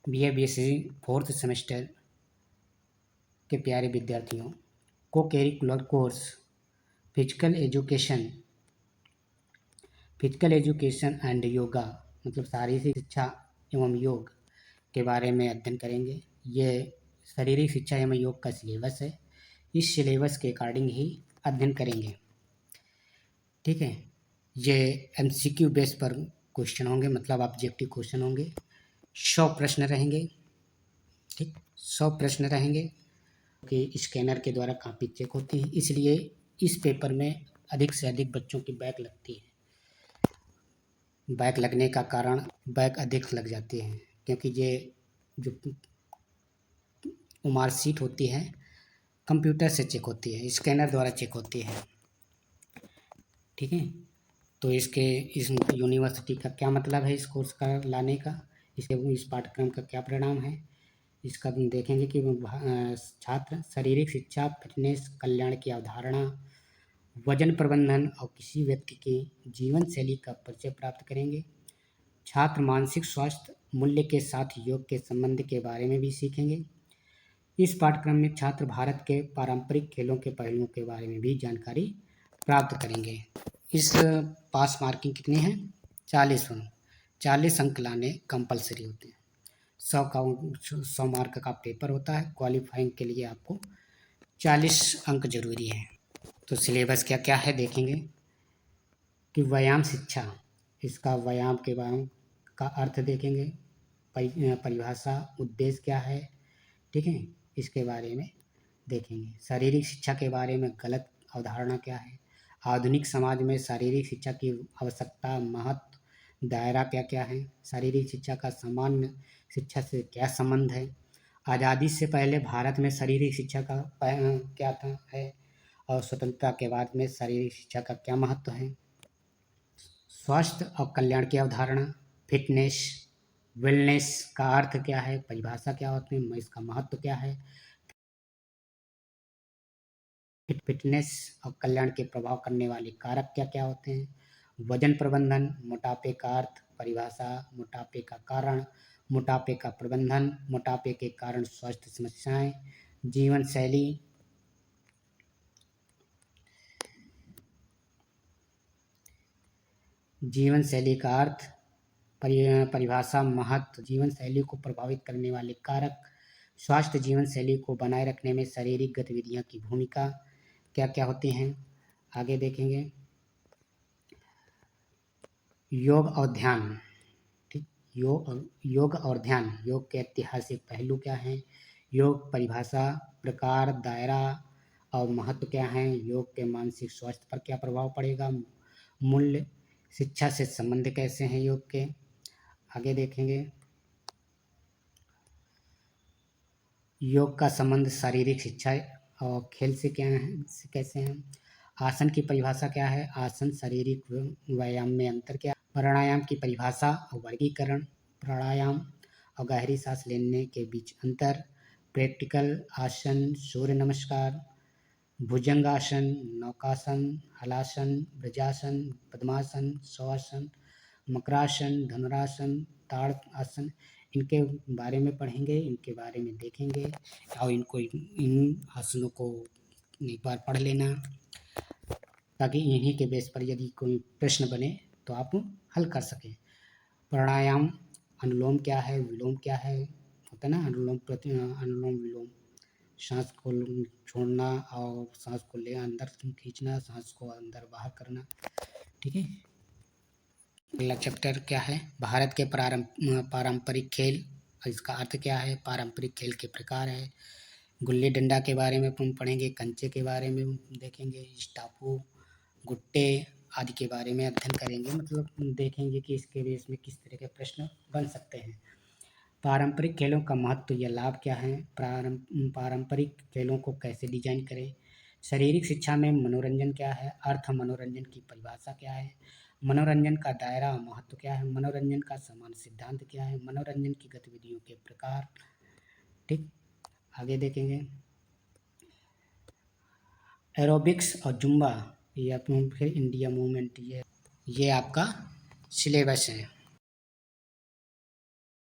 BA BSc 4th semester के प्यारे विद्यार्थियों, को curricular course physical education and yoga मतलब शारीरिक शिक्षा एवं योग के बारे में अध्ययन करेंगे। ये शारीरिक शिक्षा एवं योग का सिलेबस है। इस सिलेबस के अकॉर्डिंग ही अध्ययन करेंगे। ठीक है, ये MCQ बेस पर क्वेश्चन होंगे, मतलब ऑब्जेक्टिव क्वेश्चन होंगे। 100 प्रश्न रहेंगे। ठीक, 100 प्रश्न रहेंगे कि स्कैनर के द्वारा कॉपी चेक होती है, इसलिए इस पेपर में अधिक से अधिक बच्चों की बैक लगती है। बैक लगने का कारण बैक अधिक लग जाती है क्योंकि ये जो मार्कशीट होती है कंप्यूटर से चेक होती है, स्कैनर द्वारा चेक होती है। ठीक है, तो इस यूनिवर्सिटी का क्या मतलब है, इस कोर्स का लाने का, इस पाठ्यक्रम का क्या परिणाम है, इसका हम देखेंगे कि छात्र शारीरिक शिक्षा, फिटनेस, कल्याण की अवधारणा, वजन प्रबंधन और किसी व्यक्ति के जीवन शैली का परिचय प्राप्त करेंगे। छात्र मानसिक स्वास्थ्य मूल्य के साथ योग के संबंध के बारे में भी सीखेंगे। इस पाठ्यक्रम में छात्र भारत के पारंपरिक खेलों के पहलुओं के बारे में भी जानकारी प्राप्त करेंगे। इस पास मार्किंग कितनी है? 40 अंक लाने कंपलसरी होते हैं। 100 मार्क का पेपर होता है। क्वालिफाइंग के लिए आपको 40 अंक जरूरी है। तो सिलेबस क्या क्या है देखेंगे कि व्यायाम शिक्षा, इसका व्यायाम के बारे का अर्थ देखेंगे, परिभाषा, उद्देश्य क्या है, ठीक है, इसके बारे में देखेंगे। शारीरिक शिक्षा के बारे में गलत अवधारणा क्या है, आधुनिक समाज में शारीरिक शिक्षा की आवश्यकता, महत्व, दायरा क्या क्या है, शारीरिक शिक्षा का सामान्य शिक्षा से क्या संबंध है, आज़ादी से पहले भारत में शारीरिक शिक्षा का क्या था है, और स्वतंत्रता के बाद में शारीरिक शिक्षा का क्या महत्व है, स्वास्थ्य और कल्याण की अवधारणा, फिटनेस, वेलनेस का अर्थ क्या है, परिभाषा क्या होती है, इसका महत्व क्या है, फिटनेस और कल्याण के प्रभाव करने वाले कारक क्या क्या होते हैं, वजन प्रबंधन, मोटापे का अर्थ, परिभाषा, मोटापे का कारण, मोटापे का प्रबंधन, मोटापे के कारण स्वास्थ्य समस्याएं, जीवन शैली, जीवन शैली का अर्थ, परिभाषा, महत्व, जीवन शैली को प्रभावित करने वाले कारक, स्वास्थ्य जीवन शैली को बनाए रखने में शारीरिक गतिविधियों की भूमिका क्या क्या होती हैं, आगे देखेंगे। योग और ध्यान, ठीक, योग और ध्यान, योग के ऐतिहासिक पहलू क्या हैं, योग परिभाषा, प्रकार, दायरा और महत्व क्या है, योग के मानसिक स्वास्थ्य पर क्या प्रभाव पड़ेगा, मूल्य, शिक्षा से संबंध कैसे हैं योग के, आगे देखेंगे। योग का संबंध शारीरिक शिक्षा और खेल से क्या है, से कैसे हैं, आसन की परिभाषा क्या है, आसन शारीरिक व्यायाम में अंतर क्या, प्राणायाम की परिभाषा और वर्गीकरण, प्राणायाम और गहरी सांस लेने के बीच अंतर, प्रैक्टिकल आसन, सूर्य नमस्कार, भुजंगासन, नौकासन, हलासन, ब्रजासन, पद्मासन, शवासन, मकरासन, धनुरासन, ताड़ आसन, इनके बारे में पढ़ेंगे, इनके बारे में देखेंगे और इन आसनों को एक बार पढ़ लेना ताकि इन्हीं के बेस पर यदि कोई प्रश्न बने तो आप हल कर सकें। प्राणायाम, अनुलोम क्या है, विलोम क्या है, होता है ना, अनुलोम विलोम, सांस को छोड़ना और सांस को ले अंदर खींचना, सांस को अंदर बाहर करना, ठीक है। अगला चैप्टर क्या है, भारत के पारंपरिक खेल, इसका अर्थ क्या है, पारंपरिक खेल के प्रकार है, गुल्ली डंडा के बारे में पढ़ेंगे, कंचे के बारे में देखेंगे, स्टापू, गुट्टे आदि के बारे में अध्ययन करेंगे, मतलब देखेंगे कि इसके बेस में किस तरह के प्रश्न बन सकते हैं। पारंपरिक खेलों का महत्व या लाभ क्या है, पारंपरिक खेलों को कैसे डिजाइन करें, शारीरिक शिक्षा में मनोरंजन क्या है, अर्थ मनोरंजन की परिभाषा क्या है, मनोरंजन का दायरा और महत्व क्या है, मनोरंजन का सामान्य सिद्धांत क्या है, मनोरंजन की गतिविधियों के प्रकार, ठीक, आगे देखेंगे। एरोबिक्स और जुम्बा, ये फिर इंडिया मूवमेंट, ये आपका सिलेबस है।